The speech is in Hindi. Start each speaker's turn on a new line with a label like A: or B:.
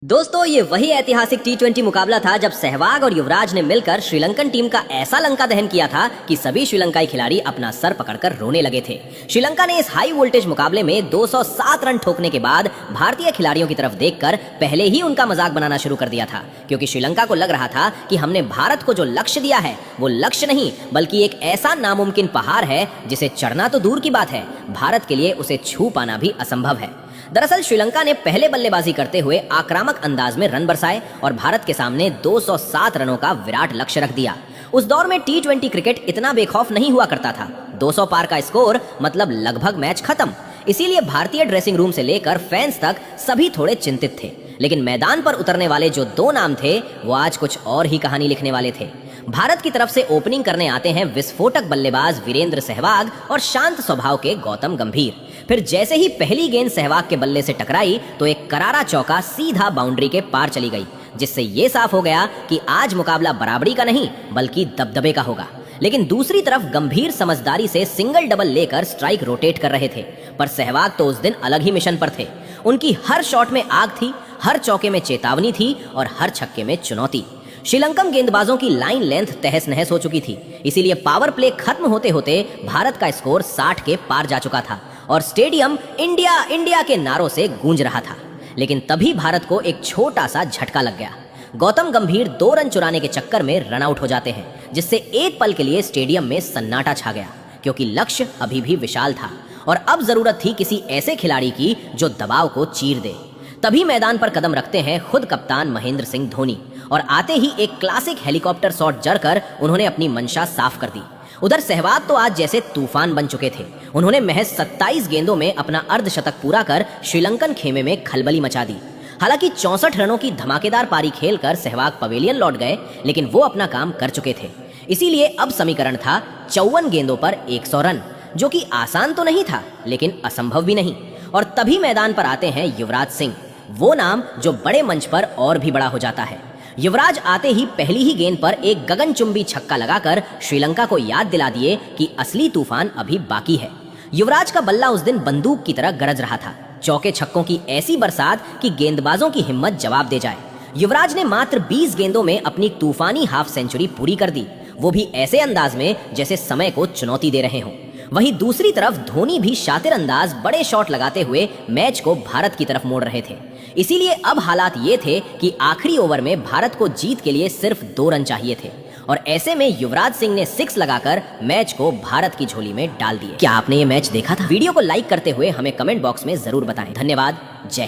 A: दोस्तों ये वही ऐतिहासिक टी20 मुकाबला था जब सहवाग और युवराज ने मिलकर श्रीलंकन टीम का ऐसा लंका दहन किया था कि सभी श्रीलंकाई खिलाड़ी अपना सर पकड़कर रोने लगे थे। श्रीलंका ने इस हाई वोल्टेज मुकाबले में 207 रन ठोकने के बाद भारतीय खिलाड़ियों की तरफ देखकर पहले ही उनका मजाक बनाना शुरू कर दिया था, क्योंकि श्रीलंका को लग रहा था कि हमने भारत को जो लक्ष्य दिया है वो लक्ष्य नहीं बल्कि एक ऐसा नामुमकिन पहाड़ है जिसे चढ़ना तो दूर की बात है, भारत के लिए उसे छू पाना भी असंभव है। दरअसल श्रीलंका ने पहले बल्लेबाजी करते हुए आक्रामक अंदाज में रन बरसाए और भारत के सामने 207 रनों का विराट लक्ष्य रख दिया। उस दौर में टी20 क्रिकेट इतना बेखौफ नहीं हुआ करता था। 200 पार का स्कोर मतलब लगभग मैच खत्म। इसीलिए भारतीय ड्रेसिंग रूम से लेकर फैंस तक सभी थोड़े चिंतित थे। लेकिन मैदान पर उतरने वाले जो दो नाम थे वो आज कुछ और ही कहानी लिखने वाले थे। भारत की तरफ से ओपनिंग करने आते हैं विस्फोटक बल्लेबाज वीरेंद्र सहवाग और शांत स्वभाव के गौतम गंभीर। फिर जैसे ही पहली गेंद सहवाग के बल्ले से टकराई तो एक करारा चौका सीधा बाउंड्री के पार चली गई, जिससे ये साफ हो गया कि आज मुकाबला बराबरी का नहीं बल्कि दबदबे का होगा। लेकिन दूसरी तरफ गंभीर समझदारी से सिंगल डबल लेकर स्ट्राइक रोटेट कर रहे थे, पर सहवाग तो उस दिन अलग ही मिशन पर थे। उनकी हर शॉट में आग थी, हर चौके में चेतावनी थी और हर छक्के में चुनौती। श्रीलंकन गेंदबाजों की लाइन लेंथ तहस नहस हो चुकी थी, इसीलिए पावर प्ले खत्म होते होते भारत का स्कोर 60 के पार जा चुका था और स्टेडियम इंडिया इंडिया के नारों से गूंज रहा था। लेकिन तभी भारत को एक छोटा सा झटका लग गया। गौतम गंभीर 2 रन चुराने के चक्कर में रन आउट हो जाते हैं, जिससे एक पल के लिए स्टेडियम में सन्नाटा छा गया, क्योंकि लक्ष्य अभी भी विशाल था और अब जरूरत थी किसी ऐसे खिलाड़ी की जो दबाव को चीर दे। तभी मैदान पर कदम रखते हैं खुद कप्तान महेंद्र सिंह धोनी और आते ही एक क्लासिक हेलीकॉप्टर शॉट जड़कर उन्होंने अपनी मंशा साफ कर दी। उधर सहवाग तो आज जैसे तूफान बन चुके थे। उन्होंने महज 27 गेंदों में अपना अर्धशतक पूरा कर श्रीलंकन खेमे में खलबली मचा दी। हालांकि 64 रनों की धमाकेदार पारी खेलकर सहवाग पवेलियन लौट गए, लेकिन वो अपना काम कर चुके थे। इसीलिए अब समीकरण था 54 गेंदों पर 100 रन, जो कि आसान तो नहीं था लेकिन असंभव भी नहीं। और तभी मैदान पर आते हैं युवराज सिंह, वो नाम जो बड़े मंच पर और भी बड़ा हो जाता है। युवराज आते ही पहली ही गेंद पर एक गगनचुंबी छक्का लगाकर श्रीलंका को याद दिला दिए कि असली तूफान अभी बाकी है। युवराज का बल्ला उस दिन बंदूक की तरह गरज रहा था, चौके छक्कों की ऐसी बरसात कि गेंदबाजों की हिम्मत जवाब दे जाए। युवराज ने मात्र 20 गेंदों में अपनी तूफानी हाफ सेंचुरी पूरी कर दी, वो भी ऐसे अंदाज में जैसे समय को चुनौती दे रहे हों। वहीं दूसरी तरफ धोनी भी शातिर अंदाज बड़े शॉट लगाते हुए मैच को भारत की तरफ मोड़ रहे थे। इसीलिए अब हालात ये थे कि आखिरी ओवर में भारत को जीत के लिए सिर्फ 2 रन चाहिए थे और ऐसे में युवराज सिंह ने 6 लगाकर मैच को भारत की झोली में डाल दिए। क्या आपने ये मैच देखा था? वीडियो को लाइक करते हुए हमें कमेंट बॉक्स में जरूर बताएं। धन्यवाद। जय